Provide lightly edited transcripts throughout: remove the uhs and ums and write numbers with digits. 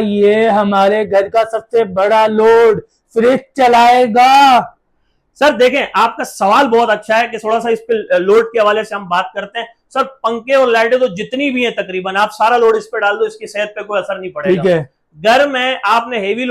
ये हमारे घर का सबसे बड़ा लोड फ्रिज चलाएगा। सर देखें, आपका सवाल बहुत अच्छा है कि थोड़ा सा इस पे लोड के हवाले से हम बात करते हैं। सर पंखे और लाइटें तो जितनी भी हैं तकरीबन आप सारा लोड इस पे डाल दो, इसकी सेहत पे कोई असर नहीं पड़ेगा। ठीक है। घर में आपने हेवी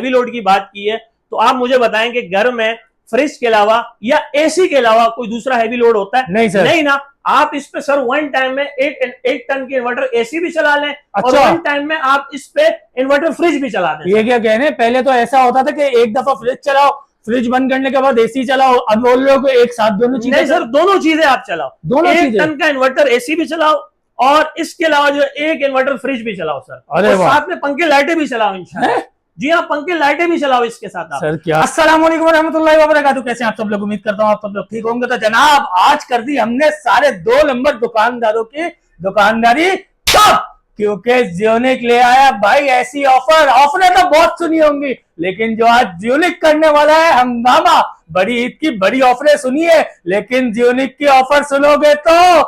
लोड की बात की है, तो आप मुझे बताएं कि घर में फ्रिज के अलावा या एसी के अलावा कोई दूसरा हेवी लोड होता है? नहीं सर। नहीं ना। आप इस पे सर वन टाइम में एक टन की इन्वर्टर एसी भी चला लें। अच्छा। और वन टाइम में आप इस पे इन्वर्टर फ्रिज भी चला दें। ये क्या कहने, पहले तो ऐसा होता था कि एक दफा फ्रिज चलाओ, फ्रिज बंद करने के बाद एसी चलाओ, अब बोल रहे हो कि एक साथ दोनों चीजें? नहीं सर, दोनों चीजें आप चलाओ। दोनों एक चीजें? टन का इन्वर्टर एसी भी चलाओ और इसके अलावा जो एक इन्वर्टर फ्रिज भी चलाओ सर। अरे और वाह। साथ में पंखे लाइटें भी चलाओ इंशाल्लाह। जी हाँ, पंखे लाइटें भी चलाओ इसके साथ आप। सर क्या। अस्सलाम वालेकुम रहमतुल्लाहि व बरकातहू। कैसे हैं आप सब लोग? उम्मीद करता हूँ आप सब लोग ठीक होंगे। तो जनाब आज कर दी हमने सारे 2 नंबर दुकानदारों की दुकानदारी ठप, क्योंकि जियोनिक ले आया भाई ऐसी ऑफरें तो बहुत सुनी होंगी, लेकिन जो आज जियोनिक करने वाला है हंगामा, बड़ी ईद की बड़ी ऑफरें सुनी है, लेकिन जियोनिक की ऑफर सुनोगे तो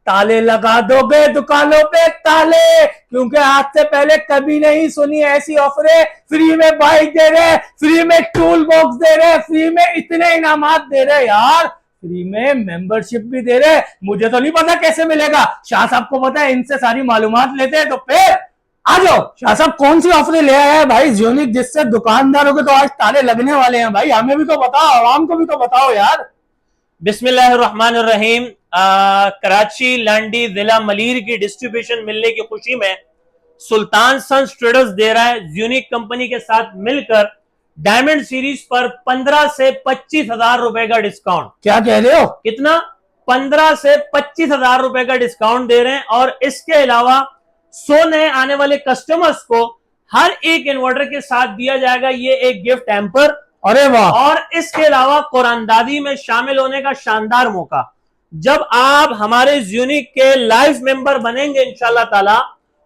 ताले लगा दोगे दुकानों पे ताले, क्योंकि आज से पहले कभी नहीं सुनी ऐसी ऑफरें। फ्री में बाइक दे रहे, फ्री में टूल बॉक्स दे रहे, फ्री में इतने इनामात दे रहे यार, फ्री में मेंबरशिप भी दे रहे। मुझे तो नहीं पता कैसे मिलेगा, शाह साहब को पता है, इनसे सारी मालूमात लेते हैं। तो फिर आ जाओ शाह साहब, कौन सी ऑफरें ले आया है भाई जियोनिक, जिससे दुकानदारों के तो आज ताले लगने वाले हैं भाई? हमें भी तो बताओ, आवाम को भी तो बताओ यार। बिस्मिल्लाहिर्रहमानिर्रहीम। कराची लांडी जिला मलीर की डिस्ट्रीब्यूशन मिलने की खुशी में सुल्तान सन्स ट्रेडर्स दे रहा है जियोनिक कंपनी के साथ मिलकर डायमंड सीरीज पर 15 से 25 हजार रुपए का डिस्काउंट। क्या कह रहे हो? कितना? 15 से 25 हजार रुपए का डिस्काउंट दे रहे हैं। और इसके अलावा 100 नए आने वाले कस्टमर्स को हर एक इन्वर्टर के साथ दिया जाएगा ये एक गिफ्ट हैम्पर। अरे वाह। और इसके अलावा कुरानदादी में शामिल होने का शानदार मौका। जब आप हमारे जियोनिक के लाइव मेंबर बनेंगे इंशाल्लाह ताला,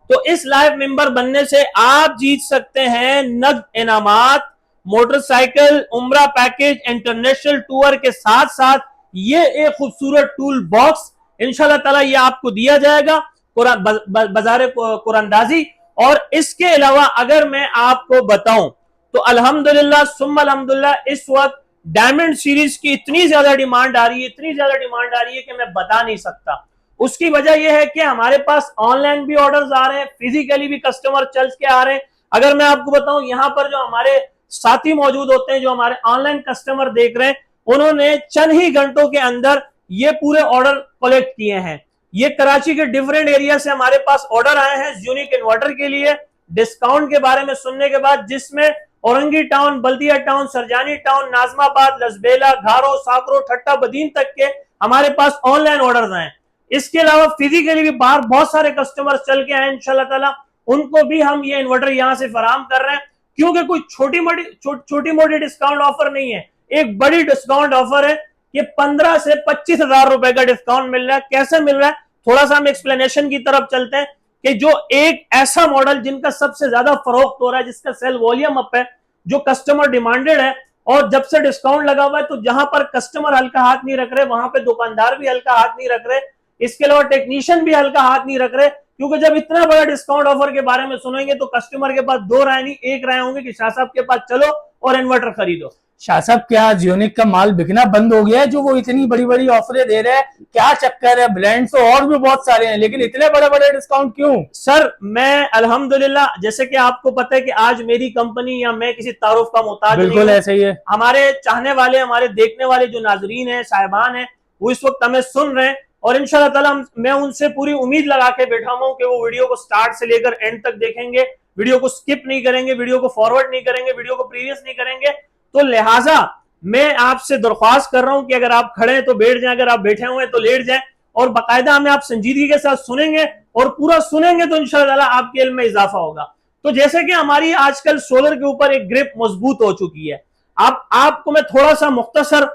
तो इस लाइव मेंबर बनने से आप जीत सकते हैं नगद इनामात, मोटरसाइकिल, उम्रा पैकेज, इंटरनेशनल टूर के साथ साथ ये एक खूबसूरत टूल बॉक्स इंशाल्लाह ताला ये आपको दिया जाएगा बाजार कुरानदाजी। और इसके अलावा अगर मैं आपको बताऊं तो अल्हम्दुलिल्लाह सुम्मा अल्हम्दुलिल्लाह इस वक्त डायमंड सीरीज की इतनी ज्यादा डिमांड आ रही है, इतनी ज्यादा डिमांड आ रही है कि मैं बता नहीं सकता। उसकी वजह यह है कि हमारे पास ऑनलाइन भी ऑर्डर्स आ रहे हैं, फिजिकली भी कस्टमर चल के आ रहे हैं। अगर मैं आपको बताऊं, यहां पर जो हमारे साथी मौजूद होते हैं, जो हमारे ऑनलाइन कस्टमर देख रहे हैं, उन्होंने चंद ही घंटों के अंदर ये पूरे ऑर्डर कलेक्ट किए हैं। ये कराची के डिफरेंट एरिया से हमारे पास ऑर्डर आए हैं जियोनिक इन्वर्टर के लिए डिस्काउंट के बारे में सुनने के बाद, जिसमें औरंगी टाउन, बल्दिया टाउन, सरजानी टाउन, नाजमाबाद, लसबेला, घारो, साकरो, ठट्टा बदीन तक के हमारे पास ऑनलाइन ऑर्डर्स आए। इसके अलावा फिजिकली भी बाहर बहुत सारे कस्टमर्स चल के आए इंशाल्लाह ताला, उनको भी हम ये इन्वर्टर यहां से फराहम कर रहे हैं। क्योंकि कोई छोटी मोटी डिस्काउंट ऑफर नहीं है, एक बड़ी डिस्काउंट ऑफर है। ये 15 से 25 हजार रुपए का डिस्काउंट मिल रहा है। कैसे मिल रहा है, थोड़ा सा हम एक्सप्लेनेशन की तरफ चलते हैं कि जो एक ऐसा मॉडल जिनका सबसे ज्यादा फरोख्त हो रहा है, जिसका सेल वॉल्यूम अप है, जो कस्टमर डिमांडेड है, और जब से डिस्काउंट लगा हुआ है तो जहां पर कस्टमर हल्का हाथ नहीं रख रहे, वहां पे दुकानदार भी हल्का हाथ नहीं रख रहे, इसके अलावा टेक्नीशियन भी हल्का हाथ नहीं रख रहे। क्योंकि जब इतना बड़ा डिस्काउंट ऑफर के बारे में सुनेंगे तो कस्टमर के पास 2 राय नहीं, 1 राय होंगे कि शाह साहब के पास चलो और इन्वर्टर खरीदो। शाह साहब क्या जियोनिक का माल बिकना बंद हो गया है, जो वो इतनी बड़ी बड़ी ऑफरें दे रहे हैं? क्या चक्कर है? ब्रांड्स तो और भी बहुत सारे हैं, लेकिन इतने बड़े बड़े डिस्काउंट क्यों? सर मैं अल्हम्दुलिल्लाह, जैसे कि आपको पता है कि आज मेरी कंपनी या मैं किसी तारुफ का मोहताज नहीं हूं। बिल्कुल ऐसे ही है। हमारे चाहने वाले, हमारे देखने वाले जो नाजरीन है, साहिबान है, वो इस वक्त हमें सुन रहे हैं और इंशाल्लाह ताला मैं उनसे पूरी उम्मीद लगा के बैठा हूं कि वो वीडियो को स्टार्ट से लेकर एंड तक देखेंगे, वीडियो को स्किप नहीं करेंगे, वीडियो को फॉरवर्ड नहीं करेंगे, वीडियो को प्रीवियस नहीं करेंगे। तो लिहाजा मैं आपसे दरख्वास्त कर रहा हूं कि अगर आप खड़े हैं तो बैठ जाएं, अगर आप बैठे हुए हैं तो लेट जाएं, और बाकायदा हमें आप संजीदगी के साथ सुनेंगे और पूरा सुनेंगे तो इंशाल्लाह ताला आपके इल्म में इजाफा होगा। तो जैसे कि हमारी आजकल सोलर के ऊपर एक ग्रिप मजबूत हो चुकी है। आपको मैं थोड़ा सा मुख्तसर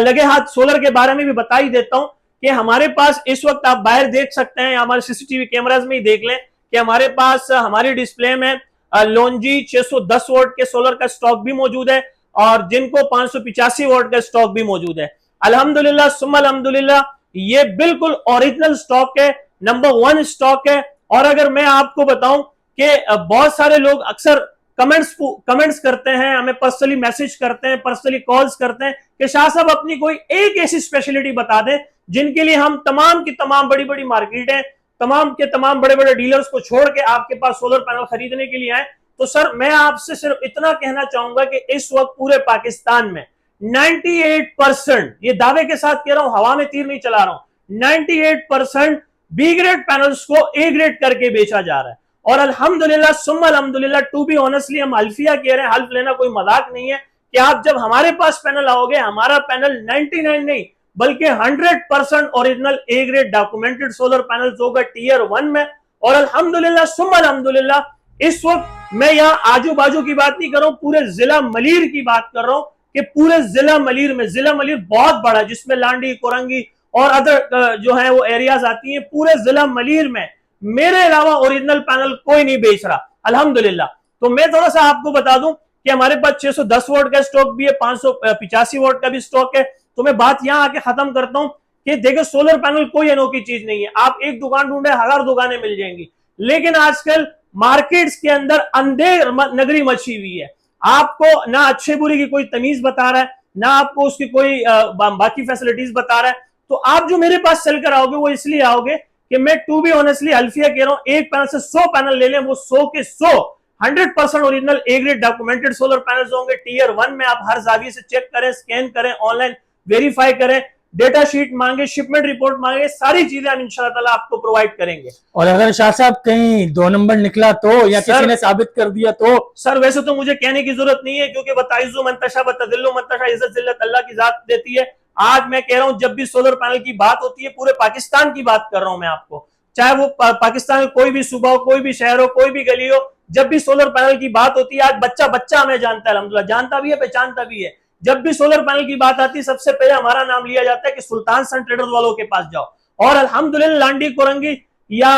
लगे हाथ सोलर के बारे में भी बता ही देता हूं कि हमारे पास इस वक्त आप बाहर देख सकते हैं, हमारे सीसीटीवी कैमराज में ही देख लें कि हमारे पास हमारी डिस्प्ले में लोनजी 610 वोल्ट के सोलर का स्टॉक भी मौजूद है और जिनको 585 वोल्ट का स्टॉक भी मौजूद है। अल्हम्दुलिल्लाह सुम्मा अल्हम्दुलिल्लाह, ये बिल्कुल ओरिजिनल स्टॉक है, नंबर 1 स्टॉक है। और अगर मैं आपको बताऊं कि बहुत सारे लोग अक्सर कमेंट्स करते हैं, हमें पर्सनली मैसेज करते हैं, पर्सनली कॉल्स करते हैं कि शाह साहब अपनी कोई एक ऐसी स्पेशलिटी बता दें जिनके लिए हम तमाम की तमाम बड़ी बड़ी मार्केटें, तमाम के तमाम बड़े बड़े डीलर्स को छोड़ के आपके पास सोलर पैनल खरीदने के लिए आए। तो सर मैं आपसे सिर्फ इतना कहना चाहूंगा कि इस वक्त पूरे पाकिस्तान में 98%, ये दावे के साथ कह रहा हूं, हवा में तीर नहीं चला रहा हूं, 98% बी ग्रेड पैनल्स को ए ग्रेड करके बेचा जा रहा है। और अल्हम्दुलिल्लाह सुम्मा अल्हम्दुलिल्लाह, टू बी ऑनेस्टली हम अल्फिया कह रहे हैं, हल्फ लेना कोई मजाक नहीं है, कि आप जब हमारे पास पैनल आओगे, हमारा पैनल 99 नहीं बल्कि 100% original A grade documented solar panels होगा टियर 1 में। और अल्हम्दुलिल्लाह सुम्मा अल्हम्दुलिल्लाह, इस वक्त मैं यहाँ आजू बाजू की बात नहीं कर रहा हूं, पूरे जिला मलीर की बात कर रहा हूं कि पूरे जिला मलीर में, जिला मलीर बहुत बड़ा जिसमें लांडी, कोरंगी और अदर जो है वो एरियाज आती हैं, पूरे जिला मलीर में मेरे अलावा ओरिजिनल पैनल कोई नहीं बेच रहा अल्हम्दुलिल्लाह। तो मैं थोड़ा सा आपको बता दूं कि हमारे पास 610 वोल्ट का स्टॉक भी है, 585 वोल्ट का भी स्टॉक है। तो मैं बात यहां आके खत्म करता हूं कि देखो सोलर पैनल कोई अनोखी चीज नहीं है, आप एक दुकान ढूंढे 1000 दुकानें मिल जाएंगी, लेकिन आजकल मार्केट्स के अंदर अंधेर नगरी मची हुई है। आपको ना अच्छे बुरी की कोई तमीज बता रहा है, ना आपको उसकी कोई बाकी फैसिलिटीज बता रहा है। तो आप जो मेरे पास चल कर आओगे वो इसलिए आओगे कि मैं टू बी ऑनेस्टली अल्फिया कह रहा हूं, एक पैनल से 100 पैनल ले लें, वो 100 के 100 100% original A grade documented solar panels होंगे टियर 1 में। आप हर जाविये से चेक करें, स्कैन करें, ऑनलाइन वेरीफाई करें, डेटा शीट मांगे, शिपमेंट रिपोर्ट मांगे, सारी चीजें हम इंशाअल्लाह आपको प्रोवाइड करेंगे। और अगर शाह साहब कहीं 2 नंबर निकला तो, या किसी ने साबित कर दिया तो? सर वैसे तो मुझे कहने की जरूरत नहीं है, क्योंकि बताइजु मंतशा बतदिल्लु मंतशा, इज्जत जिल्लत अल्लाह की जात देती है। आज मैं कह रहा हूं, जब भी सोलर पैनल की बात होती है, पूरे पाकिस्तान की बात कर रहा हूं मैं आपको, चाहे वो पाकिस्तान में कोई भी सूबा हो, कोई भी शहर हो, कोई भी गली हो, जब भी सोलर पैनल की बात होती है, आज बच्चा बच्चा हमें जानता है अल्हम्दुलिल्लाह, जानता भी है, पहचानता भी है। जब भी सोलर पैनल की बात आती है, सबसे पहले हमारा नाम लिया जाता है कि सुल्तान सन ट्रेडर्स वालों के पास जाओ। और अल्हम्दुलिल्लाह लांडी, कोरंगी या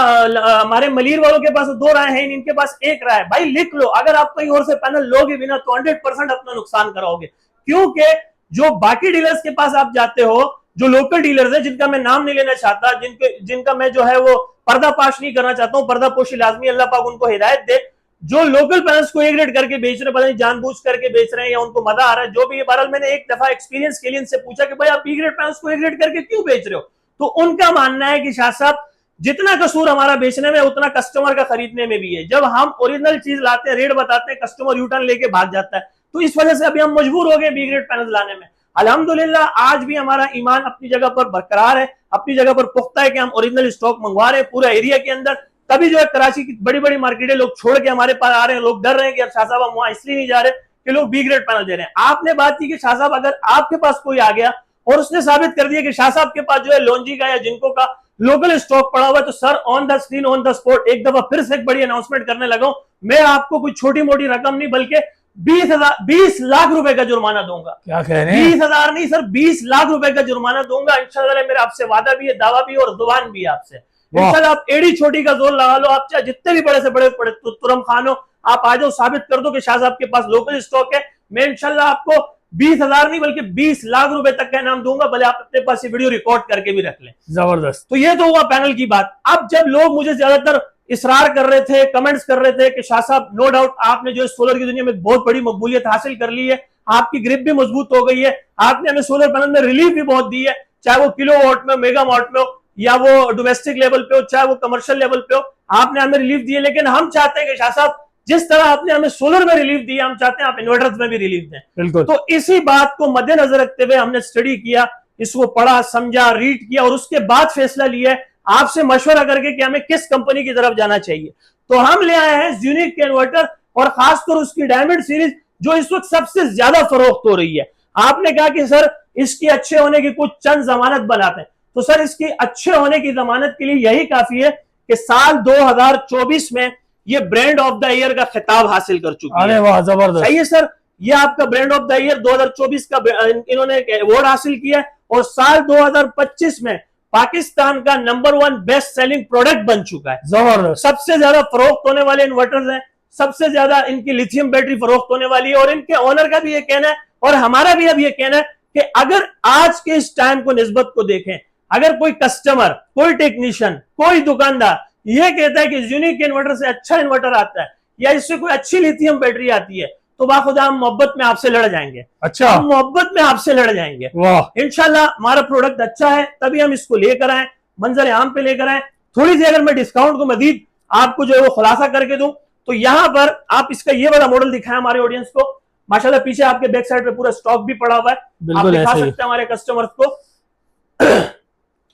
हमारे मलीर वालों के पास 2 राय हैं, इनके पास 1 राय। भाई लिख लो, अगर आप कहीं और से पैनल लोगे बिना तो 100% अपना नुकसान कराओगे, क्योंकि जो बाकी डीलर्स के पास आप जाते हो, जो लोकल डीलर्स है, जिनका मैं नाम नहीं लेना चाहता, जिनका मैं जो है वो पर्दाफाश नहीं करना चाहता हूं, पर्दापोशी लाजमी, अल्लाह पाक उनको हिदायत दे, जो लोकल पैनल्स को ए ग्रेड करके बेच रहे हैं, पता नहीं जानबूझ करके बेच रहे हैं या उनको मजा आ रहा है, जो भी है। बहरहाल मैंने एक दफा एक्सपीरियंस के लिए इनसे पूछा कि भाई आप बी ग्रेड पैनल्स को ए ग्रेड करके क्यों बेच रहे हो, तो उनका मानना है कि शाह साहब जितना कसूर हमारा बेचने में उतना कस्टमर का खरीदने में भी है। जब हम ओरिजिनल चीज लाते हैं, रेट बताते हैं, कस्टमर यूटर्न लेके भाग जाता है, तो इस वजह से अभी हम मजबूर हो गए बी ग्रेड पैनल्स लाने में। अल्हम्दुलिल्लाह आज भी हमारा ईमान अपनी जगह पर बरकरार है, अपनी जगह पर पुख्ता है कि हम ओरिजिनल स्टॉक मंगवा रहे हैं पूरा एरिया के अंदर। तभी जो है कराची की बड़ी बड़ी मार्केटें लोग छोड़ के हमारे पास आ रहे हैं, लोग डर रहे हैं कि शाह साहब हम वहां इसलिए नहीं जा रहे कि लोग बी ग्रेड पैनल दे रहे हैं। आपने बात की कि शाह साहब अगर आपके पास कोई आ गया और उसने साबित कर दिया कि शाह साहब के पास जो है लोनजी का या जिनको का लोकल स्टॉक पड़ा हुआ है, तो sir on the screen on the spot एक दफा फिर से एक बड़ी अनाउंसमेंट करने लगा हूं, मैं आपको कोई छोटी मोटी रकम नहीं बल्कि 20 लाख रुपए का जुर्माना दूंगा। क्या कह रहे हैं? 20,000 नहीं सर, 20 लाख रुपए का जुर्माना दूंगा इंशाल्लाह। मेरा आपसे वादा भी है, दावा भी है और जुबान भी है आपसे इंशाल्लाह। आप एड़ी छोटी का जोर लगा लो, आप चाहे जितने भी बड़े से बड़े तुरम खान हो, आप आ जाओ, साबित कर दो कि शाह साहब के पास लोकल स्टॉक है। मैं इंशाल्लाह आपको 20,000 नहीं बल्कि 20 लाख रुपए तक का इनाम दूंगा, भले आप अपने पास ये वीडियो रिकॉर्ड करके भी रख लें। जबरदस्त। तो ये तो हुआ पैनल की बात। अब जब लोग मुझे ज्यादातर इसरार कर रहे थे, कमेंट्स कर रहे थे कि शाह साहब नो डाउट आपने जो सोलर की दुनिया में बहुत बड़ी मकबूलियत हासिल कर ली है, आपकी ग्रिप भी मजबूत हो गई है, आपने हमें सोलर पैनल में रिलीफ भी बहुत दी है, चाहे वो किलो वाट में, मेगा वाट में हो, या वो डोमेस्टिक लेवल पे हो, चाहे वो कमर्शियल लेवल पे हो, आपने हमें रिलीफ दी है। लेकिन हम चाहते हैं कि शाह साहब जिस तरह आपने हमें सोलर में रिलीफ दिया, हम चाहते हैं आप इन्वर्टर्स में भी रिलीफ दें। बिल्कुल। तो इसी बात को मद्देनजर रखते हुए हमने स्टडी किया, इसको पढ़ा, समझा, रीड किया और उसके बाद फैसला लिया आपसे मशवरा करके कि हमें किस कंपनी की तरफ जाना चाहिए। तो हम ले आए हैं यूनिक के इन्वर्टर, और खासकर उसकी डायमंड सीरीज जो इस वक्त सबसे ज्यादा फरोख्त हो रही है। आपने कहा कि सर इसकी अच्छे होने की कुछ चंद जमानत बनाते हैं, तो सर इसकी अच्छे होने की जमानत के लिए यही काफी है कि साल 2024 में ये ब्रांड ऑफ द ईयर का खिताब हासिल कर चुकी है। अरे वाह, जबरदस्त। सही है सर, ये आपका ब्रांड ऑफ द ईयर 2024 का इन्होंने अवार्ड हासिल किया है, और साल 2025 में पाकिस्तान का नंबर 1 बेस्ट सेलिंग प्रोडक्ट बन चुका है। जबरदस्त। सबसे ज्यादा फरोख्त होने वाले इन्वर्टर्स हैं, सबसे ज्यादा इनकी लिथियम बैटरी फरोख्त होने वाली है, और इनके ओनर का भी ये कहना है और हमारा भी अब ये कहना है कि अगर आज के इस टाइम को निस्बत को देखें, अगर कोई कस्टमर, कोई टेक्नीशियन, कोई दुकानदार ये कहता है कि यूनिक इन्वर्टर से अच्छा इन्वर्टर आता है या इससे कोई अच्छी लिथियम बैटरी आती है, तो बाखुदा हम मोहब्बत में आपसे लड़ जाएंगे। अच्छा, हम मोहब्बत में आपसे लड़ जाएंगे। वाह, इंशाल्लाह हमारा प्रोडक्ट अच्छा है तभी हम इसको लेकर आए, मंजर आम पे लेकर आए। थोड़ी सी अगर मैं डिस्काउंट को मजीद आपको जो है वो खुलासा करके दूं, तो यहां पर आप इसका ये वाला मॉडल दिखाएं हमारे ऑडियंस को। माशाल्लाह पीछे आपके बैक साइड पे पूरा स्टॉक भी पड़ा हुआ है, आप दिखा सकते हैं हमारे कस्टमर्स को।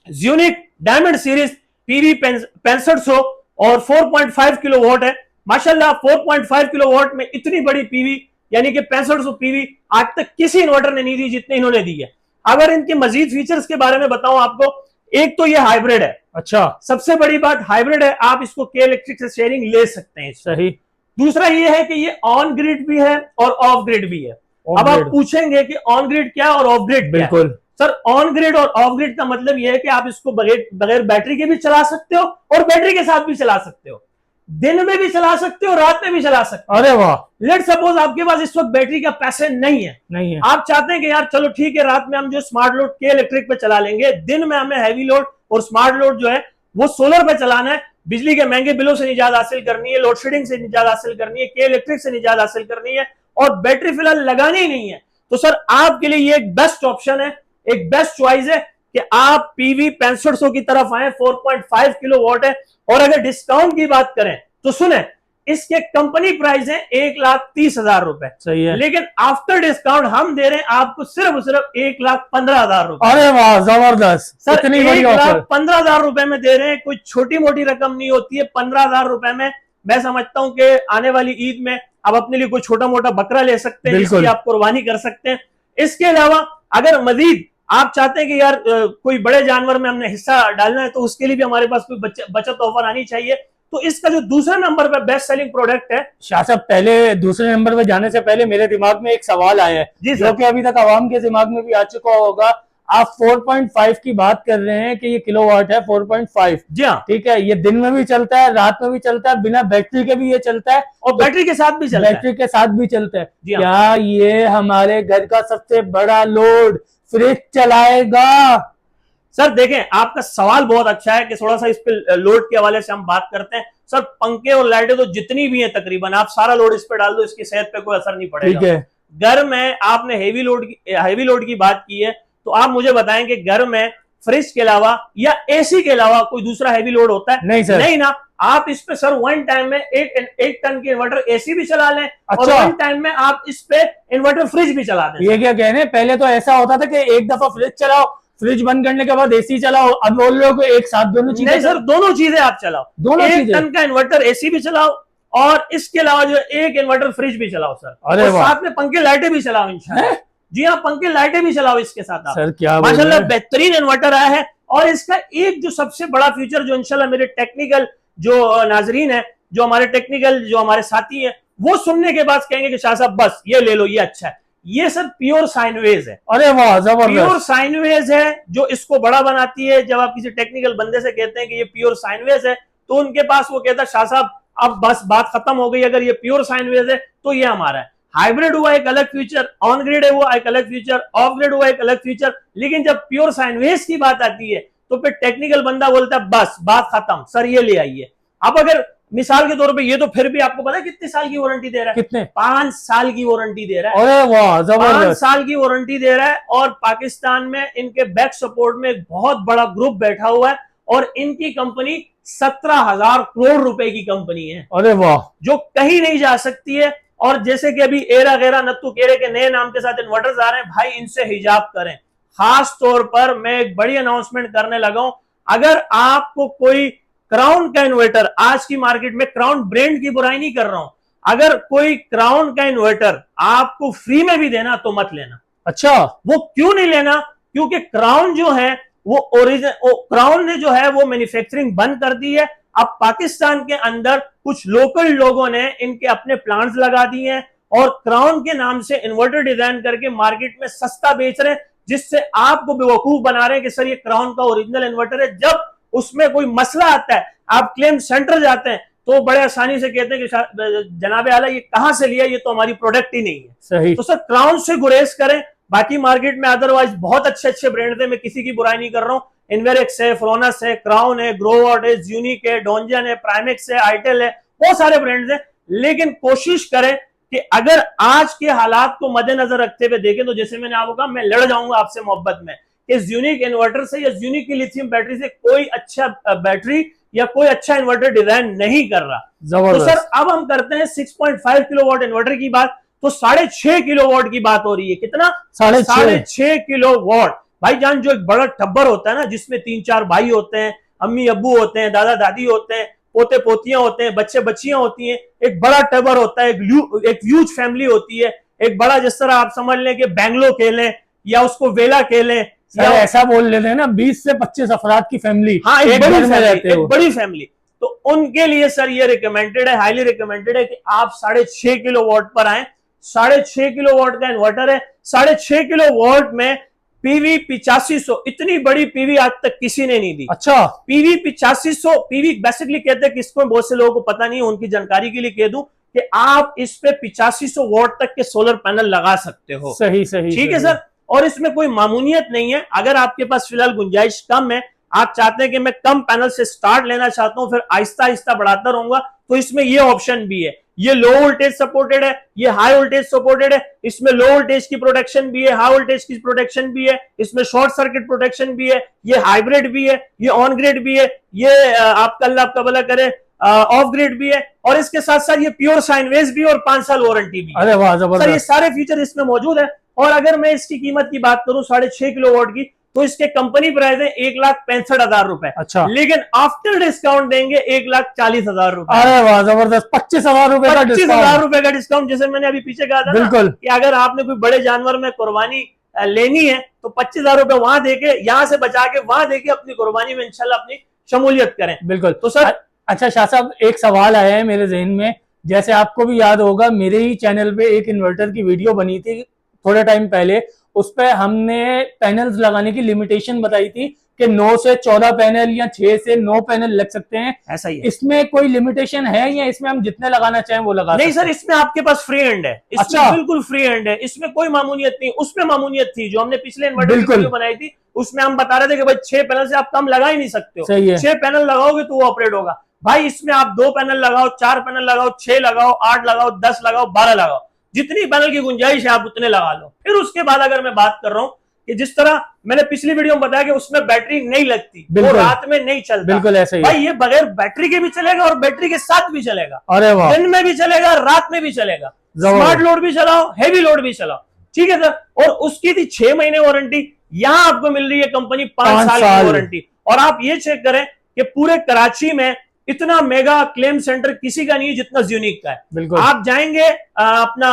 यूनिक डायमंड सीरीज पीवी 6500 और 4.5 किलोवाट है। माशाल्लाह 4.5 किलोवाट में इतनी बड़ी पीवी यानी कि 6500 पीवी आज तक किसी इन्वर्टर ने नहीं दी जितने इन्होंने दी है। अगर इनके मजीद फीचर्स के बारे में बताऊं आपको, एक तो ये हाइब्रिड है। अच्छा, सबसे बड़ी बात हाइब्रिड है, आप इसको के इलेक्ट्रिक से शेयरिंग ले सकते हैं। सही। दूसरा ये है कि ये ऑन ग्रिड भी है और ऑफ ग्रिड भी है। अब आप पूछेंगे कि ऑन ग्रिड क्या और ऑफ ग्रिड क्या? बिल्कुल सर, ऑन ग्रिड और ऑफ ग्रिड का मतलब यह है कि आप इसको बगैर बैटरी के भी चला सकते हो और बैटरी के साथ भी चला सकते हो, दिन में भी चला सकते हो, रात में भी चला सकते हो। अरे वाह। लेट सपोज आपके पास इस वक्त बैटरी का पैसे नहीं है, आप चाहते हैं कि यार चलो ठीक है, रात में हम जो स्मार्ट लोड के इलेक्ट्रिक पे चला लेंगे, दिन में हमें हैवी लोड और स्मार्ट लोड जो है वो सोलर पे चलाना है, बिजली के महंगे बिलों से निजात हासिल करनी है, लोड शेडिंग से निजात हासिल करनी है, के इलेक्ट्रिक से निजात हासिल करनी है और बैटरी फिलहाल लगानी ही नहीं है, तो सर आपके लिए ये एक बेस्ट ऑप्शन है, एक बेस्ट चॉइस है कि आप पीवी 6500 की तरफ आए। 4.5 किलोवाट है और अगर डिस्काउंट की बात करें तो सुने, इसके कंपनी प्राइस है 1,30,000 रुपए। सही है, लेकिन आफ्टर डिस्काउंट हम दे रहे हैं आपको सिर्फ 1,15,000 रुपए। अरे वाह, जबरदस्त सर, 1,15,000 रुपए में दे रहे हैं। कोई छोटी मोटी रकम नहीं होती है 15,000 रुपए में। मैं समझता हूं कि आने वाली ईद में आप अपने लिए कोई छोटा मोटा बकरा ले सकते हैं, जिसकी आप कुर्बानी कर सकते हैं। इसके अलावा अगर मजीद आप चाहते हैं कि यार कोई बड़े जानवर में हमने हिस्सा डालना है, तो उसके लिए भी हमारे पास कोई बचत ऑफर आनी चाहिए। तो इसका जो दूसरे नंबर पे बेस्ट सेलिंग प्रोडक्ट है, शाह साहब, पहले दूसरे नंबर पे जाने से पहले मेरे दिमाग में एक सवाल आया है जो कि अभी तक आवाम के दिमाग में भी आ चुका होगा। आप 4.5 की बात कर रहे हैं कि ये किलोवाट है 4.5। जी हाँ, ठीक है, ये दिन में भी चलता है, रात में भी चलता है, बिना बैटरी के भी ये चलता है और बैटरी के साथ भी चलता है। बैटरी के साथ भी चलता है। क्या ये हमारे घर का सबसे बड़ा लोड फ्रिज चलाएगा? सर देखें, आपका सवाल बहुत अच्छा है कि थोड़ा सा इस पे लोड के हवाले से हम बात करते हैं। सर पंखे और लाइटें तो जितनी भी हैं तकरीबन आप सारा लोड इस पे डाल दो, इसकी सेहत पे कोई असर नहीं पड़ेगा। ठीक है। घर में आपने हेवी लोड की बात की है, तो आप मुझे बताएं कि घर में फ्रिज के अलावा या एसी के अलावा कोई दूसरा हेवी लोड होता है? नहीं सर, नहीं ना। आप इस पे सर वन टाइम में एक टन के इन्वर्टर एसी भी चला लें। अच्छा। और वन टाइम में आप इस पे इन्वर्टर फ्रिज भी चला दें। ये क्या कह रहे हैं, पहले तो ऐसा होता था कि एक दफा फ्रिज चलाओ, फ्रिज बंद करने के बाद एसी चलाओ, अब बोल रहे हो कि एक साथ दोनों चीजें? नहीं सर, दोनों चीजें आप चलाओ, दोनों एक टन का इन्वर्टर एसी भी चलाओ और इसके अलावा जो एक इन्वर्टर फ्रिज भी चलाओ सर। अरे साथ में पंखे लाइटें भी चलाओ इंशाल्लाह। जी हाँ, पंखे लाइटें भी चलाओ इसके साथ आप। सर क्या माशाल्लाह बेहतरीन इन्वर्टर आया है। और इसका एक जो सबसे बड़ा फीचर जो इंशाल्लाह मेरे टेक्निकल जो नाजरीन है, जो हमारे साथी है, वो सुनने के बाद कहेंगे कि शाह साहब बस ये ले लो, ये अच्छा है। ये सर प्योर साइन वेव है। अरे वाह, जबरदस्त। प्योर साइन वेव है जो इसको बड़ा बनाती है। जब आप किसी टेक्निकल बंदे से कहते हैं कि ये प्योर साइन वेव है, तो उनके पास वो कहता है शाह साहब अब बस बात खत्म हो गई, अगर ये प्योर साइन वेव है तो ये हमारा है। हाइब्रिड हुआ एक अलग फीचर, ऑन ग्रिड है वो एक अलग फीचर, ऑफ ग्रिड हुआ एक अलग फीचर, लेकिन जब प्योर साइन वेव की बात आती है तो फिर टेक्निकल बंदा बोलता है बस बात खत्म, सर ये ले आइए। अब अगर मिसाल के तौर पे ये तो फिर भी आपको पता है कितने साल की वारंटी दे रहा है? कितने? 5 साल की वारंटी दे रहा है। अरे वाह, जबरदस्त। 5 साल की वारंटी दे रहा है और पाकिस्तान में इनके बैक सपोर्ट में एक बहुत बड़ा ग्रुप बैठा हुआ है और इनकी कंपनी 17,000 करोड़ रुपए की कंपनी है। अरे वाह, जो कहीं नहीं जा सकती है। और जैसे कि अभी एरा गैरा नत्तू केरे के नए नाम के साथ इन्वर्टर्स आ रहे हैं, भाई इनसे हिजाब करें। खास तौर पर मैं एक बड़ी अनाउंसमेंट करने लगा हूं, अगर आपको कोई क्राउन का इन्वर्टर, आज की मार्केट में क्राउन ब्रांड की बुराई नहीं कर रहा हूं, अगर कोई क्राउन का इन्वर्टर आपको फ्री में भी देना तो मत लेना। अच्छा, वो क्यों नहीं लेना? क्योंकि क्राउन जो है वो क्राउन ने जो है वो मैन्युफैक्चरिंग बंद कर दी है। अब पाकिस्तान के अंदर कुछ लोकल लोगों ने इनके अपने प्लांट्स लगा दिए हैं और क्राउन के नाम से इन्वर्टर डिजाइन करके मार्केट में सस्ता बेच रहे हैं, जिससे आपको बेवकूफ बना रहे हैं कि सर ये क्राउन का ओरिजिनल इन्वर्टर है। जब उसमें कोई मसला आता है, आप क्लेम सेंटर जाते हैं तो बड़े आसानी से कहते हैं कि जनाबे आला ये कहां से लिया, ये तो हमारी प्रोडक्ट ही नहीं है। सही। तो सर क्राउन से गुरेज करें। बाकी मार्केट में अदरवाइज बहुत अच्छे अच्छे ब्रांड थे, मैं किसी की बुराई नहीं कर रहा हूं, इन्वेरेक्स है, फ्रोनस है, क्राउन है, ग्रोवर्ट है, यूनिक है, डोंजन है, प्राइमेक्स है, आइटेल है, बहुत सारे ब्रांड्स हैं। लेकिन कोशिश करें कि अगर आज के हालात को मद्देनजर रखते हुए देखें तो जैसे मैंने आपको कहा, मैं लड़ जाऊंगा आपसे मोहब्बत में कि यूनिक इन्वर्टर से या यूनिक की लिथियम बैटरी से कोई अच्छा बैटरी या कोई अच्छा इन्वर्टर डिजाइन नहीं कर रहा। तो सर अब हम करते हैं 6.5 किलोवाट इन्वर्टर की बात, तो 6.5 किलोवाट की बात हो रही है। कितना? 6.5 किलोवाट। भाईजान, जो एक बड़ा टब्बर होता है ना, जिसमें 3-4 भाई होते हैं, अम्मी अब्बू होते हैं, दादा दादी होते हैं, पोते पोतियां होते हैं, बच्चे बच्चियां होती हैं, एक बड़ा टब्बर होता है, एक ह्यूज फैमिली होती है, एक बड़ा, जिस तरह आप समझ लें कि बैंगलो कह लें या उसको वेला कह लें, या ऐसा बोल लेते हैं ना, 20 से 25 अफराद की फैमिली। हाँ, एक बड़ी फैमिली। तो उनके लिए सर ये रिकमेंडेड है, हाईली रिकमेंडेड है कि आप 6.5 किलोवाट पर आए। 6.5 किलोवाट का इन्वर्टर है। 6.5 किलोवाट में पीवी 8500, इतनी बड़ी पीवी आज तक किसी ने नहीं दी। अच्छा, पीवी 8500, पीवी बेसिकली कहते हैं किसको, बहुत से लोगों को पता नहीं है, उनकी जानकारी के लिए कह दूं कि आप इस पे 8500 वाट तक के सोलर पैनल लगा सकते हो। सही, ठीक है सर। और इसमें कोई मामूलियत नहीं है। अगर आपके पास फिलहाल गुंजाइश कम है, आप चाहते हैं कि मैं कम पैनल से स्टार्ट लेना चाहता हूं, फिर आहिस्ता आहिस्ता बढ़ाता रहूंगा, तो इसमें ये ऑप्शन भी है। ये लो वोल्टेज सपोर्टेड है, ये हाई वोल्टेज सपोर्टेड है। इसमें लो वोल्टेज की प्रोटेक्शन भी है, हाई वोल्टेज की प्रोटेक्शन भी है, इसमें शॉर्ट सर्किट प्रोटेक्शन भी है, ये हाइब्रिड भी है, ये ऑन ग्रिड भी है, ये आपका अल्लाह आपका भला करे ऑफ ग्रिड भी है, और इसके साथ साथ ये प्योर साइन वेव भी और 5 साल वारंटी भी है। अरे वाह, जबरदस्त। सर ये सारे फीचर इसमें मौजूद है। और अगर मैं इसकी कीमत की बात करूं 6.5 किलोवाट की, तो इसके कंपनी प्राइस है 1,65,000 रुपए। अच्छा, लेकिन आफ्टर डिस्काउंट देंगे 1,40,000 रुपए। अरे वाह, जबरदस्त। 25,000 रुपए का डिस्काउंट। 25,000 रुपए का डिस्काउंट, जैसे मैंने अभी पीछे कहा था बिल्कुल, कि अगर आपने कोई बड़े जानवर में कुर्बानी लेनी है तो 25,000 रुपए वहां देके, यहां से बचा के वहां देके अपनी कुर्बानी में इंशाल्लाह अपनी शमूलियत करें। बिल्कुल। तो सर अच्छा शाह साहब, एक सवाल आया है मेरे जहन में। जैसे आपको भी याद होगा, मेरे ही चैनल पे एक इन्वर्टर की वीडियो बनी थी थोड़े टाइम पहले। उस पर हमने पैनल्स लगाने की लिमिटेशन बताई थी कि 9 से 14 पैनल या 6 से 9 पैनल लग सकते हैं। ऐसा ही है। इसमें कोई लिमिटेशन है या इसमें हम जितने लगाना चाहें वो लगा नहीं सकते हैं? सर, इसमें आपके पास फ्री हैंड है। इसमें अच्छा, बिल्कुल फ्री हैंड है। इसमें कोई मामूलियत नहीं। उसमें मामूलियत थी जो हमने पिछले इन्वर्टर की बिल्कुल वीडियो बनाई थी, उसमें हम बता रहे थे कि भाई 6 पैनल से आप कम लगा ही नहीं सकते हो। सही है। 6 पैनल लगाओगे तो वो ऑपरेट होगा। भाई इसमें आप 2 पैनल लगाओ, 4 पैनल लगाओ, 6 लगाओ, 8 लगाओ, 10 लगाओ, 12 लगाओ, जितनी पैनल की गुंजाइश है आप उतने लगा लो। फिर उसके बाद अगर मैं बात कर रहा हूं कि जिस तरह मैंने पिछली वीडियो में बताया कि उसमें बैटरी नहीं लगती, वो रात में नहीं चलता। बिल्कुल ऐसा ही। भाई ये बगैर बैटरी के भी चलेगा और बैटरी के साथ भी चलेगा। अरे वाह, दिन में भी चलेगा, रात में भी चलेगा। स्मार्ट लोड भी चलाओ, हेवी लोड भी चलाओ। ठीक है सर। और उसकी थी 6 महीने वारंटी, यहां आपको मिल रही है कंपनी 5 साल की वारंटी। और आप ये चेक करें कि पूरे कराची में इतना मेगा क्लेम सेंटर किसी का नहीं है जितना यूनिक का है। बिल्कुल। आप जाएंगे अपना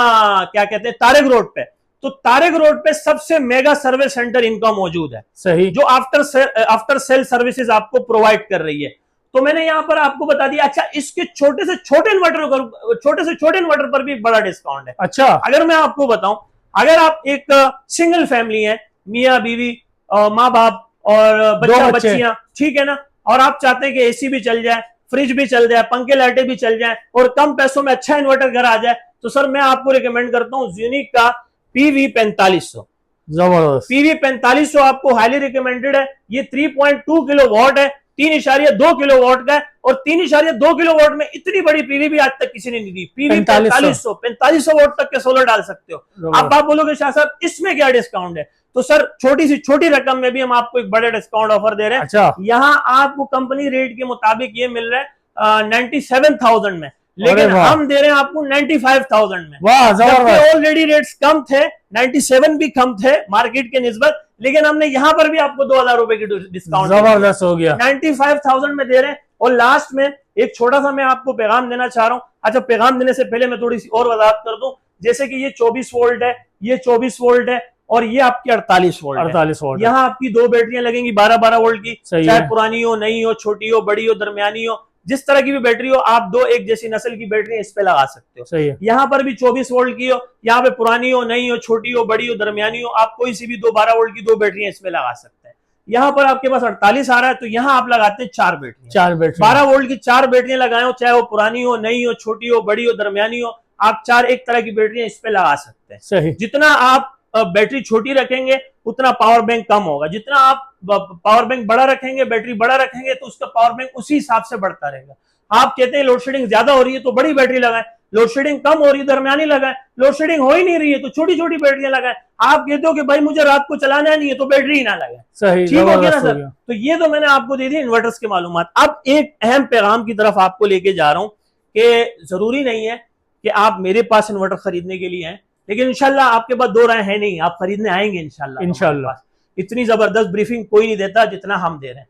क्या कहते हैं तारेक रोड पे, तो तारेक रोड पे सबसे मेगा सर्विस सेंटर इनका मौजूद है। सही। जो आफ्टर सेल सर्विसेज आपको प्रोवाइड कर रही है। तो मैंने यहां पर आपको बता दिया। अच्छा, इसके छोटे से छोटे इन्वर्टर पर भी बड़ा डिस्काउंट है। अच्छा, अगर मैं आपको बताऊं, अगर आप एक सिंगल फैमिली है, मियाँ बीवी, माँ बाप और बच्चा बच्चियां, ठीक है ना, और आप चाहते हैं कि एसी भी चल जाए, फ्रिज भी चल जाए, पंखे लाइटें भी चल जाए और कम पैसों में अच्छा इन्वर्टर घर आ जाए, तो सर मैं आपको रिकमेंड करता हूं यूनिक का पीवी 4500। जबरदस्त। पीवी 4500 आपको हाईली रिकमेंडेड है। ये 3.2 किलोवाट है, 3.2 किलोवाट का है, और 3.2 किलोवाट में इतनी बड़ी पीवी भी आज तक किसी ने नहीं दी। पीवी 4500 वाट तक के सोलर डाल सकते हो। अब आप बोलोगे शाह साहब इसमें क्या डिस्काउंट है, तो सर छोटी सी छोटी रकम में भी हम आपको एक बड़े डिस्काउंट ऑफर दे रहे हैं। अच्छा। यहाँ आपको कंपनी रेट के मुताबिक ये मिल रहा है 97,000 में, लेकिन हम दे रहे हैं आपको 95,000 में। वाह, जबरदस्त। ऑलरेडी रेट्स कम थे, 97 भी कम थे मार्केट के निस्बत, लेकिन हमने यहां पर भी आपको 2,000 रुपए की डिस्काउंट जबरदस्त हो गया। 95,000 में दे रहे हैं। और लास्ट में एक छोटा सा मैं आपको पैगाम देना चाह रहा हूं। अच्छा, पैगाम देने से पहले मैं थोड़ी सी और वजाहत कर दूं। जैसे कि ये 24 वोल्ट है, ये 24 वोल्ट है, और ये आपकी 48 वोल्ट 48 वोल्ट। यहाँ आपकी 2 बैटरियां लगेंगी 12-12 वोल्ट की, चाहे पुरानी हो, नई हो, छोटी हो, बड़ी हो, दरमियानी हो, जिस तरह की भी बैटरी हो, आप 2 एक जैसी नस्ल की बैटरी इस पे लगा सकते हो। सही है। यहाँ पर भी 24 वोल्ट की हो, यहाँ पे पुरानी हो, नई हो, छोटी हो, बड़ी हो, दरमियानी हो, आप कोई सी भी 12 वोल्ट की 2 बैटरियां इसमें लगा सकते हैं। यहाँ पर आपके पास 48 आ रहा है, तो यहाँ आप लगाते हैं 4 बैटरी 12 वोल्ट की 4 बैटरियां लगाए हो, चाहे वो पुरानी हो, नई हो, छोटी हो, बड़ी हो, दरमियानी हो, आप 4 एक तरह की बैटरियां इस पे लगा सकते हैं। सही। जितना आप बैटरी छोटी रखेंगे उतना पावर बैंक कम होगा, जितना आप पावर बैंक बड़ा रखेंगे, बैटरी बड़ा रखेंगे, तो उसका पावर बैंक उसी हिसाब से बढ़ता रहेगा। आप कहते हैं लोड शेडिंग ज्यादा हो रही है तो बड़ी बैटरी लगाएं, लोड शेडिंग कम हो रही है दरमियानी लगाएं, लोड शेडिंग हो ही नहीं रही है तो छोटी छोटी बैटरियां लगाएं। आप कहते हो कि भाई मुझे रात को चलाना नहीं है तो बैटरी ही ना लगाएं। सही, ठीक हो गया ना जबरदस्त हो सर? गया। तो ये तो मैंने आपको दे दी इन्वर्टर्स के मालूमात। अब एक अहम पैगाम की तरफ आपको लेके जा रहा हूं कि जरूरी नहीं है कि आप मेरे पास इन्वर्टर खरीदने के लिए हैं, लेकिन इंशाल्लाह आपके पास दो राय है नहीं, आप खरीदने आएंगे इंशाल्लाह। इंशाल्लाह। इतनी जबरदस्त ब्रीफिंग कोई नहीं देता जितना हम दे रहे हैं।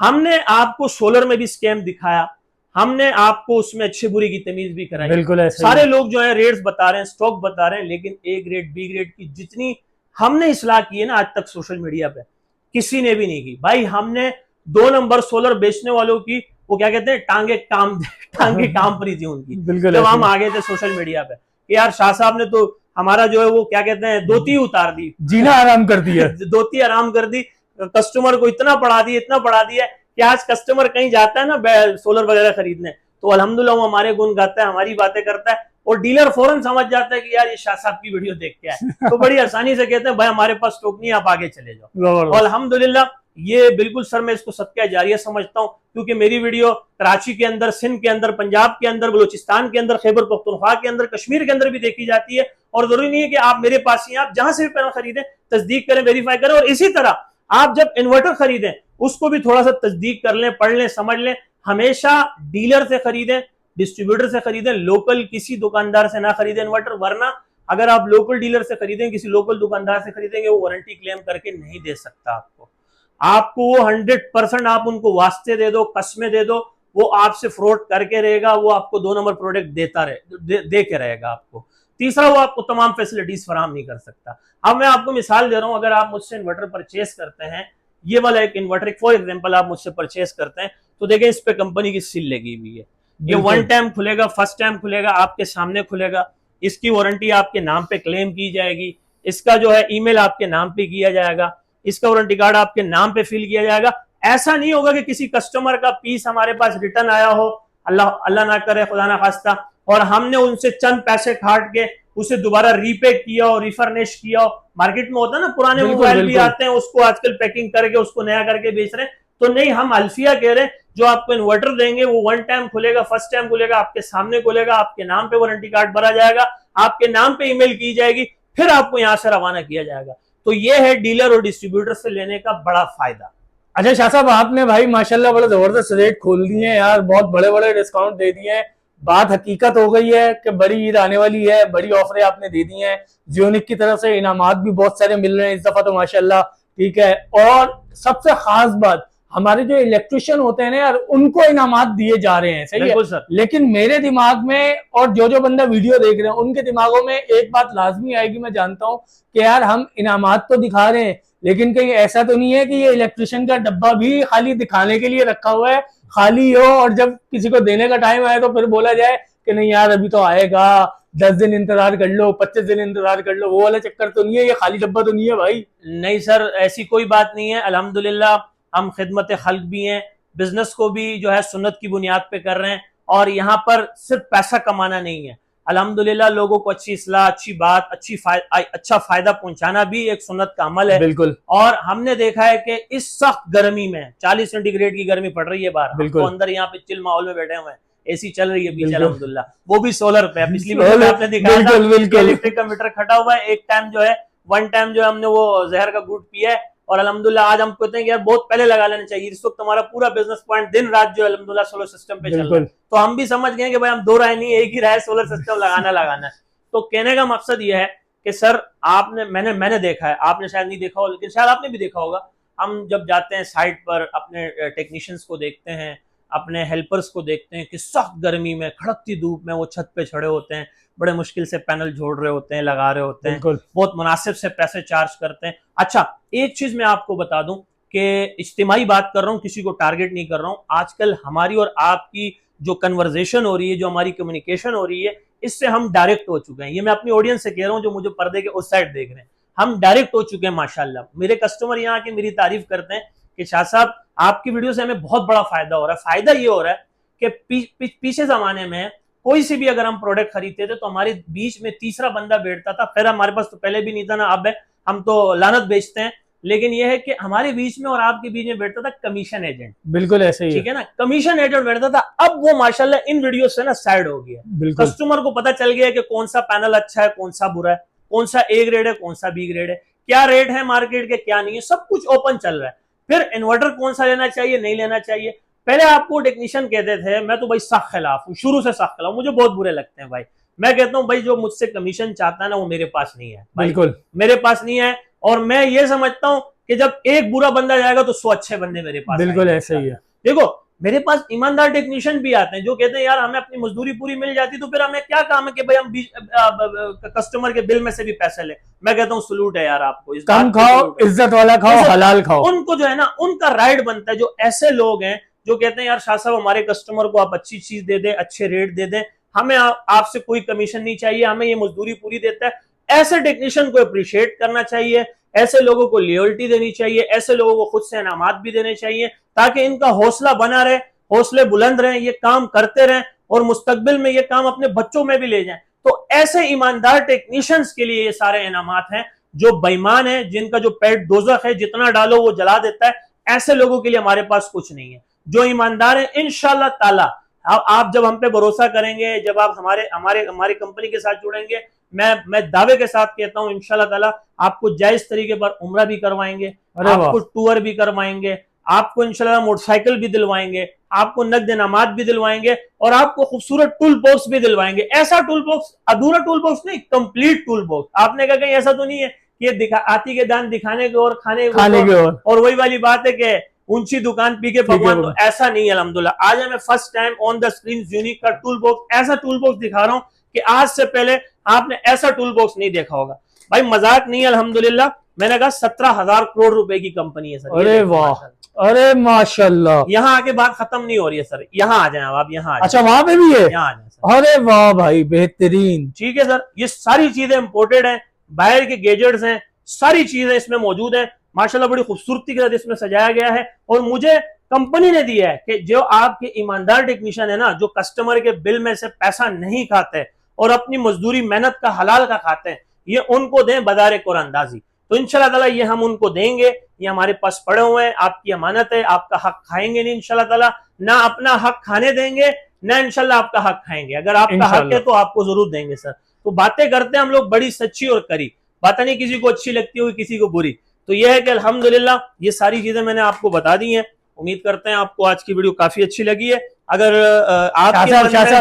हमने आपको सोलर में भी स्कैम दिखाया, हमने आपको उसमें अच्छी बुरी की तमीज भी कराई। बिल्कुल ऐसे सारे लोग जो है रेट्स बता रहे हैं, स्टॉक बता रहे हैं, लेकिन ए ग्रेड बी ग्रेड की जितनी हमने इस्लाह की है ना आज तक सोशल मीडिया पे, किसी ने भी नहीं की। भाई हमने 2 नंबर सोलर बेचने वालों की वो क्या कहते हैं टांगे काम पड़ी थी उनकी, बिल्कुल जब ऐसे हम आ गए थे सोशल मीडिया पे कि यार शाह साहब ने तो हमारा जो है वो क्या कहते हैं धोती उतार दी, जीना आराम कर दिया। धोती आराम कर दी, कस्टमर को इतना पढ़ा दिया कि आज कस्टमर कहीं जाता है ना सोलर वगैरह खरीदने तो अल्हम्दुलिल्लाह वो हमारे गुण गाता है, हमारी बातें करता है, और डीलर फौरन समझ जाता है कि यार ये शाह साहब की वीडियो देख के आए, तो बड़ी आसानी से कहते हैं भाई हमारे पास स्टॉक नहीं, आप आगे चले जाओ। और अल्हम्दुलिल्लाह ये बिल्कुल सर मैं इसको सदका जारिया समझता हूँ, क्योंकि मेरी वीडियो कराची के अंदर, सिंध के अंदर, पंजाब के अंदर, बलूचिस्तान के अंदर, खैबर पख्तूनख्वा के अंदर, कश्मीर के अंदर भी देखी जाती है। और जरूरी नहीं है कि आप मेरे पास ही, आप जहां से भी पैनल खरीदें तस्दीक करें, वेरीफाई करें। और इसी तरह आप जब इन्वर्टर खरीदें उसको भी थोड़ा सा तस्दीक कर लें, पढ़ लें, समझ लें। हमेशा डीलर से खरीदें, डिस्ट्रीब्यूटर से खरीदें, लोकल किसी दुकानदार से ना खरीदें इन्वर्टर। वरना अगर आप लोकल डीलर से खरीदें, किसी लोकल दुकानदार से खरीदेंगे, वो वारंटी क्लेम करके नहीं दे सकता आपको वो 100% आप उनको वास्ते दे दो, कस्में दे दो, वो आपसे फ्रॉड करके रहेगा, वो आपको 2 नंबर प्रोडक्ट देता दे के रहेगा आपको। तीसरा, वो आपको तमाम फैसिलिटीज फराहम नहीं कर सकता। अब मैं आपको मिसाल दे रहा हूं, अगर आप मुझसे इन्वर्टर परचेस करते हैं, ये वाला एक इन्वर्टर फॉर एग्जांपल आप मुझसे परचेस करते हैं, तो देखें इस पे कंपनी की सील लगी हुई है। ये 1 टाइम खुलेगा, फर्स्ट टाइम खुलेगा, आपके सामने खुलेगा। इसकी वारंटी आपके नाम पे क्लेम की जाएगी, इसका जो है ईमेल आपके नाम पे किया जाएगा, इसका वारंटी कार्ड आपके नाम पे फिल किया जाएगा। ऐसा नहीं होगा कि किसी कस्टमर का पीस हमारे पास रिटर्न आया हो, अल्लाह ना करे, खुदा ना खास्ता, और हमने उनसे चंद पैसे काट के उसे दोबारा रीपैक किया हो, रिफर्निश किया हो। मार्केट में होता है ना पुराने मोबाइल भी आते हैं, उसको आजकल पैकिंग करके उसको नया करके बेच रहे हैं। तो नहीं, हम अल्फिया कह रहे हैं, जो आपको इन्वर्टर देंगे वो 1 टाइम खुलेगा, फर्स्ट टाइम खुलेगा, आपके सामने खुलेगा, आपके नाम पे वारंटी कार्ड भरा जाएगा, आपके नाम पे ईमेल की जाएगी, फिर आपको यहां से रवाना किया जाएगा। तो ये है डीलर और डिस्ट्रीब्यूटर से लेने का बड़ा फायदा। अच्छा शाह साहब, आपने भाई माशाल्लाह बड़ा जबरदस्त रेट खोल दिए हैं यार, बहुत बड़े बड़े डिस्काउंट दे दिए हैं। बात हकीकत हो गई है कि बड़ी ईद आने वाली है, बड़ी ऑफरें आपने दे दी हैं, जियोनिक की तरफ से इनामात भी बहुत सारे मिल रहे हैं इस दफा तो माशाल्लाह। ठीक है, और सबसे खास बात, हमारे जो इलेक्ट्रिशियन होते हैं ना यार, उनको इनामात दिए जा रहे हैं। सही है सर। लेकिन मेरे दिमाग में और जो बंदा वीडियो देख रहे हैं उनके दिमागों में एक बात लाजमी आएगी, मैं जानता हूं कि यार हम इनामात तो दिखा रहे हैं, लेकिन कहीं ऐसा तो नहीं है कि ये इलेक्ट्रिशियन का डब्बा भी खाली दिखाने के लिए रखा हुआ है, खाली हो, और जब किसी को देने का टाइम आए तो फिर बोला जाए कि नहीं यार अभी तो आएगा, 10 दिन इंतजार कर लो, 25 दिन इंतजार कर लो। वो वाला चक्कर तो नहीं है, ये खाली डब्बा तो नहीं है भाई। नहीं सर, ऐसी कोई बात नहीं है। अल्हम्दुलिल्लाह हम खिदमत खल्क भी हैं, बिजनेस को भी जो है सुन्नत की बुनियाद पे कर रहे हैं, और यहाँ पर सिर्फ पैसा कमाना नहीं है। अल्हम्दुलिल्लाह लोगों को अच्छी इस्लाह, अच्छी बात, अच्छा फायदा पहुंचाना भी एक सुन्नत का अमल है। बिल्कुल। और हमने देखा है कि इस सख्त गर्मी में 40 सेंटीग्रेड की गर्मी पड़ रही है बाहर, तो अंदर यहाँ पे चिल माहौल में बैठे हुए हैं, एसी चल रही है पीछे अल्हम्दुलिल्लाह, वो भी सोलर पे। पिछली वीडियो में आपने दिखाया था इलेक्ट्रिक का मीटर खटा हुआ है, एक टाइम जो है 1 टाइम जो है हमने वो जहर का घूंट पिया है, और अल्हम्दुलिल्लाह आज हम कहते हैं कि यार बहुत पहले लगा लेना चाहिए। इस वक्त हमारा पूरा बिजनेस पॉइंट दिन रात जो अल्हम्दुलिल्लाह सोलर सिस्टम पे चल रहा है, तो हम भी समझ गए कि भाई हम 2 राय नहीं, एक ही राय सोलर सिस्टम लगाना है। तो कहने का मकसद यह है कि सर आपने मैंने देखा है, आपने शायद नहीं देखा हो, लेकिन शायद आपने भी देखा होगा, हम जब जाते हैं साइट पर, अपने टेक्नीशियंस को देखते हैं, अपने हेल्पर्स को देखते हैं कि सख्त गर्मी में, खड़कती धूप में वो छत पे चढ़े होते हैं, बड़े मुश्किल से पैनल जोड़ रहे होते हैं, लगा रहे होते हैं, बहुत मुनासिब से पैसे चार्ज करते हैं। अच्छा, एक चीज मैं आपको बता दूं कि इज्तिमाई बात कर रहा हूं, किसी को टारगेट नहीं कर रहा हूं। आजकल हमारी और आपकी जो कन्वर्जेशन हो रही है, जो हमारी कम्युनिकेशन हो रही है, इससे हम डायरेक्ट हो चुके हैं। ये मैं अपनी ऑडियंस से कह रहा हूं जो मुझे पर्दे के उस साइड देख रहे हैं, हम डायरेक्ट हो चुके हैं माशाल्लाह। मेरे कस्टमर यहाँ के मेरी तारीफ करते हैं कि शाह साहब आपकी वीडियो से हमें बहुत बड़ा फायदा हो रहा है। फायदा ये हो रहा है कि पीछे जमाने में कोई सी भी अगर हम प्रोडक्ट खरीदते थे तो हमारे बीच में तीसरा बंदा बैठता था, फिर हमारे पास तो पहले भी नहीं था ना अब है, हम तो लानत बेचते हैं, लेकिन यह है कि हमारे बीच में और आपके बीच में बैठता था कमीशन एजेंट। बिल्कुल ऐसे ही, ठीक है ना, कमीशन एजेंट बैठता था। अब वो माशाल्लाह इन वीडियो से ना साइड हो गया। बिल्कुल कस्टमर को पता चल गया कि कौन सा पैनल अच्छा है, कौन सा बुरा है, कौन सा ए ग्रेड है, कौन सा बी ग्रेड है, क्या रेट है मार्केट के, क्या नहीं है, सब कुछ ओपन चल रहा है। फिर इन्वर्टर कौन सा लेना चाहिए, नहीं लेना चाहिए। पहले आपको टेक्नीशियन कहते थे, मैं तो भाई सख्त खिलाफ हूँ, शुरू से सख्त खिलाफ, मुझे बहुत बुरे लगते हैं भाई। मैं कहता हूँ भाई जो मुझसे कमीशन चाहता है ना वो मेरे पास नहीं है, बिल्कुल मेरे पास नहीं है। और मैं ये समझता हूँ कि जब एक बुरा बंदा जाएगा तो 100 अच्छे बंदे मेरे पास बिल्कुल ऐसे ही है। देखो मेरे पास ईमानदार टेक्नीशियन भी आते हैं जो कहते हैं यार हमें अपनी मजदूरी पूरी मिल जाती तो फिर हमें क्या काम है कि भाई हम कस्टमर के बिल में से भी पैसे ले। मैं कहता हूँ सलूट है यार आपको, इस कम खाओ, इज्जत वाला खाओ, हलाल खाओ। उनको जो है ना उनका राइट बनता है। जो ऐसे लोग हैं जो कहते हैं यार शाह साहब हमारे कस्टमर को आप अच्छी चीज दे दें, अच्छे रेट दे दें, हमें आपसे कोई कमीशन नहीं चाहिए, हमें ये मजदूरी पूरी देता है, ऐसे टेक्नीशियन को अप्रिशिएट करना चाहिए, ऐसे लोगों को लॉयल्टी देनी चाहिए, ऐसे लोगों को खुद से इनामात भी देने चाहिए ताकि इनका हौसला बना रहे, हौसले बुलंद रहे, ये काम करते रहें और मुस्तकबिल में ये काम अपने बच्चों में भी ले जाएं। तो ऐसे ईमानदार टेक्नीशियंस के लिए ये सारे इनामात हैं। जो बेईमान है, जिनका जो पेट दोज़ख है, जितना डालो वो जला देता है, ऐसे लोगों के लिए हमारे पास कुछ नहीं है। जो ईमानदार है इंशाअल्लाह ताला आप जब हम पे भरोसा करेंगे, जब आप हमारी कंपनी के साथ जुड़ेंगे, मैं दावे के साथ कहता हूं इंशाल्लाह ताला आपको जायज तरीके पर उम्रा भी करवाएंगे, आपको टूर भी करवाएंगे, आपको इंशाल्लाह मोटरसाइकिल भी दिलवाएंगे, आपको नकद इनामात भी दिलवाएंगे और आपको खूबसूरत टूल बॉक्स भी दिलवाएंगे। ऐसा टूल बॉक्स, अधूरा टूल बॉक्स नहीं, कंप्लीट टूल बॉक्स। आपने कहा कहीं ऐसा तो नहीं है कि हाथी के दांत दिखाने के और खाने के और वही वाली बात है कि ऊंची दुकान पी के भगवान, तो ऐसा नहीं है अल्हम्दुलिल्लाह। आज मैं first time on the screen unique का टूल बॉक्स, ऐसा टूल बॉक्स दिखा रहा हूं कि आज से पहले आपने ऐसा टूल बॉक्स नहीं देखा होगा भाई, मजाक नहीं है अल्हम्दुलिल्लाह। मैंने कहा 17,000 करोड़ रुपए की कंपनी है सर। अरे वाह, अरे माशाल्लाह। यहाँ आके बात खत्म नहीं हो रही है सर, यहाँ आ जाए आप, यहाँ अच्छा वहां पे भी है, यहाँ आ जाए। अरे वाह भाई बेहतरीन। ठीक है सर, ये सारी चीजें इंपोर्टेड हैं, बाहर के गैजेट्स हैं, सारी चीजें इसमें मौजूद है माशाल्लाह, बड़ी खूबसूरती के साथ इसमें सजाया गया है। और मुझे कंपनी ने दिया है कि जो आपके ईमानदार टेक्नीशियन है ना, जो कस्टमर के बिल में से पैसा नहीं खाते और अपनी मजदूरी मेहनत का हलाल का खाते हैं, ये उनको दें बदारे कुरानंदाजी। तो इंशाल्लाह ताला ये हम उनको देंगे, ये हमारे पास पड़े हुए हैं, आपकी अमानत है, आपका हक खाएंगे नहीं इंशाल्लाह ताला, ना अपना हक खाने देंगे, ना इंशाल्लाह आपका हक खाएंगे। अगर आपका हक है तो आपको जरूर देंगे सर। तो बातें करते हैं हम लोग बड़ी सच्ची और करी, बातें नहीं किसी को अच्छी लगती होगी किसी को बुरी। तो यह है कि अल्हम्दुलिल्लाह ये सारी चीजें मैंने आपको बता दी हैं। उम्मीद करते हैं आपको आज की वीडियो काफी अच्छी लगी है। अगर आप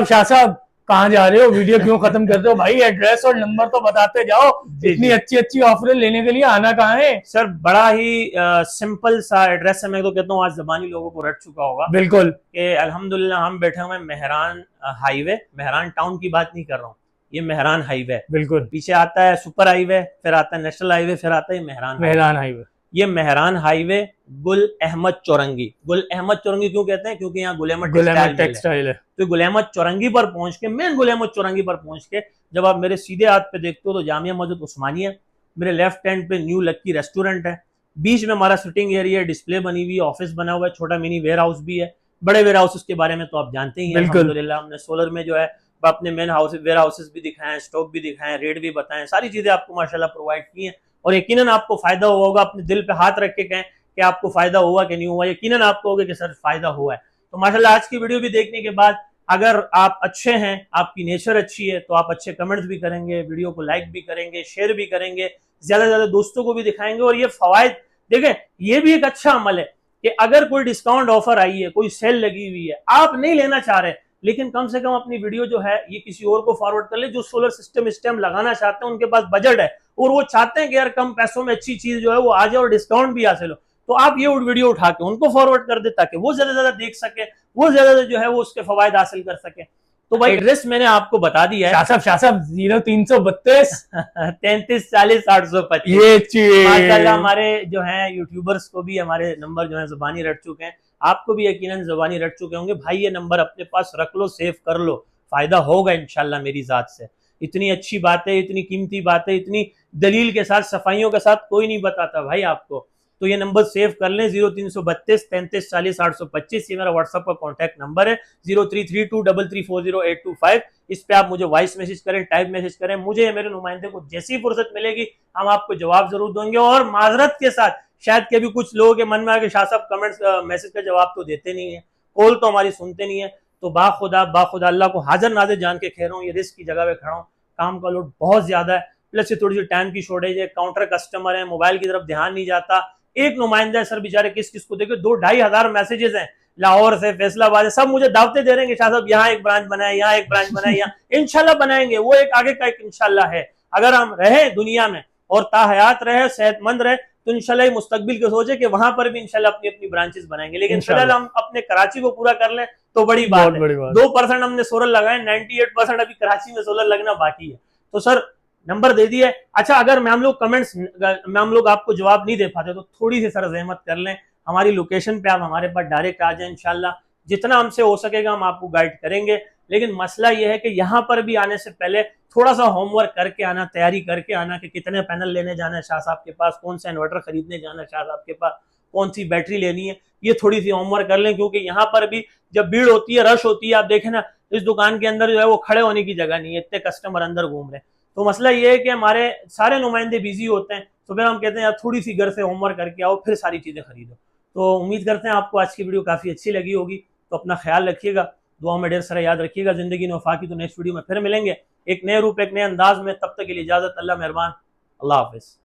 शाह साहब कहाँ जा रहे हो, वीडियो क्यों खत्म करते हो भाई, एड्रेस और नंबर तो बताते जाओ। इतनी अच्छी अच्छी ऑफरें लेने के लिए आना कहाँ है सर? बड़ा ही सिंपल सा एड्रेस है, मैं तो कहता हूँ आज ज़बानी लोगों को रट चुका होगा बिल्कुल कि अल्हम्दुलिल्लाह हम बैठे हुए मेहरान हाईवे, मेहरान टाउन की बात नहीं कर रहा हूँ, ये मेहरान हाईवे। बिल्कुल, पीछे आता है सुपर हाईवे, फिर आता है नेशनल हाईवे, फिर आता है मेहरान हाईवे। ये मेहरान हाईवे गुल अहमद चौरंगी। गुल अहमद चौरंगी क्यों कहते हैं? क्योंकि यहाँ गुल अहमद टेक्सटाइल है। तो गुल अहमद चौरंगी पर पहुंच के, मेन गुल अहमद चौरंगी पर पहुंच के जब आप मेरे सीधे हाथ पे देखते हो तो जामिया मस्जिद उस्मानिया, मेरे लेफ्ट हैंड पे न्यू लक्की रेस्टोरेंट है, बीच में हमारा सिटिंग एरिया, डिस्प्ले बनी हुई, ऑफिस बना हुआ है, छोटा मिनी वेयर हाउस भी है। बड़े वेयर हाउसेस के बारे में तो आप जानते ही हैं अल्हम्दुलिल्लाह। हमने सोलर में जो है अपने मेन हाउस वेयर हाउसेस भी दिखाए, स्टॉक भी दिखाए, रेट भी बताएं, सारी चीजें आपको माशाल्लाह प्रोवाइड की हैं और यकीनन आपको फायदा हुआ होगा। अपने दिल पे हाथ रख के कहें कि आपको फायदा हुआ कि नहीं हुआ, यकीनन आपको होगा कि सर फायदा हुआ है। तो माशाल्लाह आज की वीडियो भी देखने के बाद अगर आप अच्छे हैं, आपकी नेचर अच्छी है, तो आप अच्छे कमेंट्स भी करेंगे, वीडियो को लाइक भी करेंगे, शेयर भी करेंगे, ज्यादा से ज्यादा दोस्तों को भी दिखाएंगे। और ये फवायद देखें, ये भी एक अच्छा अमल है कि अगर कोई डिस्काउंट ऑफर आई है, कोई सेल लगी हुई है, आप नहीं लेना चाह रहे, लेकिन कम से कम अपनी वीडियो जो है ये किसी और को फॉरवर्ड कर ले जो सोलर सिस्टम इस टाइम लगाना चाहते हैं, उनके पास बजट है और वो चाहते हैं कि यार कम पैसों में अच्छी चीज जो है वो आ जाए और डिस्काउंट भी हासिल हो, तो आप ये वीडियो उठा के उनको फॉरवर्ड कर दे ताकि वो ज्यादा से ज्यादा देख सके, वो ज्यादा जो है वो उसके फवायद हासिल कर सके। तो भाई एड्रेस मैंने आपको बता दिया है, शाह साहब 0332 33 40 825। ये माशाल्लाह हमारे जो है यूट्यूबर्स को भी हमारे नंबर जो है जुबानी रट चुके हैं, आपको भी यकीनन जुबानी रट चुके होंगे। भाई ये नंबर अपने पास रख लो, सेव कर लो, फायदा होगा इंशाल्लाह मेरी जात से। इतनी अच्छी बातें, इतनी कीमती बातें, इतनी दलील के साथ, सफाइयों के साथ कोई नहीं बताता भाई आपको। तो ये नंबर सेव कर लें, 0332 33 40 825, ये मेरा व्हाट्सएप का कॉन्टैक्ट नंबर है, 033233400825। इस पे आप मुझे वॉइस मैसेज करें, टाइप मैसेज करें, मुझे या मेरे नुमाइंदे को जैसी फुर्सत मिलेगी हम आपको जवाब जरूर देंगे। और माजरत के साथ शायद के भी कुछ लोगों के मन में आया कि शाह साहब कमेंट्स मैसेज का जवाब तो देते नहीं है, कॉल तो हमारी सुनते नहीं है। तो बाखुदा अल्लाह को हाजिर नाजिर जान के कह रहा हूँ, ये रिस्क की जगह पे खड़ा हूँ, काम का लोड बहुत ज्यादा है, प्लस ये थोड़ी सी टाइम की शॉर्टेज है, काउंटर कस्टमर है, मोबाइल की तरफ ध्यान नहीं जाता। एक नुमाइंदा है सर बेचारे, किस किस को देखो 2-2,500 मैसेजेस हैं लाहौर से, फैसलाबाद से, सब मुझे दावतें दे रहे हैं कि शाह साहब यहाँ एक ब्रांच बनाए, यहाँ एक ब्रांच बनाए, यहाँ इंशाल्लाह बनाएंगे। वो एक आगे का एक इंशाल्लाह है। अगर हम रहे दुनिया में और ताहयात रहे, सेहतमंद रहे, तो इंशाल्लाह मुस्तकबिल के सोचे कि वहां पर भी इंशाल्लाह अपनी अपनी ब्रांचेस बनाएंगे। लेकिन फिलहाल हम अपने कराची को पूरा कर लें तो बड़ी बात है। 2% हमने सोलर लगाए, 98% अभी कराची में सोलर लगना बाकी है। तो सर नंबर दे दिया। अच्छा, अगर हम लोग कमेंट्स में हम लोग आपको जवाब नहीं दे पाते तो थोड़ी सी सर जहमत कर लें, हमारी लोकेशन पे आप हमारे पास डायरेक्ट आ जाए, इंशाल्लाह जितना हमसे हो सकेगा हम आपको गाइड करेंगे। लेकिन मसला यह है कि यहाँ पर भी आने से पहले थोड़ा सा होमवर्क करके आना, तैयारी करके आना कि कितने पैनल लेने जाना है शाह साहब के पास, कौन सा इन्वर्टर खरीदने जाना है शाह साहब के पास, कौन सी बैटरी लेनी है, ये थोड़ी सी होमवर्क कर लें। क्योंकि यहाँ पर भी जब भीड़ होती है, रश होती है, आप देखें ना इस दुकान के अंदर जो है वो खड़े होने की जगह नहीं है, इतने कस्टमर अंदर घूम रहे हैं। तो मसला ये है कि हमारे सारे नुमाइंदे बिजी होते हैं, तो फिर हम कहते हैं यार थोड़ी सी घर से होमवर्क करके आओ, फिर सारी चीजें खरीदो। तो उम्मीद करते हैं आपको आज की वीडियो काफी अच्छी लगी होगी। तो अपना ख्याल रखिएगा, दुआ में ढेर सारा याद रखिएगा। जिंदगी में वफा की। तो नेक्स्ट वीडियो में फिर मिलेंगे एक नए रूप, एक नए अंदाज में। तब तक के लिए इजाजत, अल्लाह मेहरबान, अल्लाह हाफिज।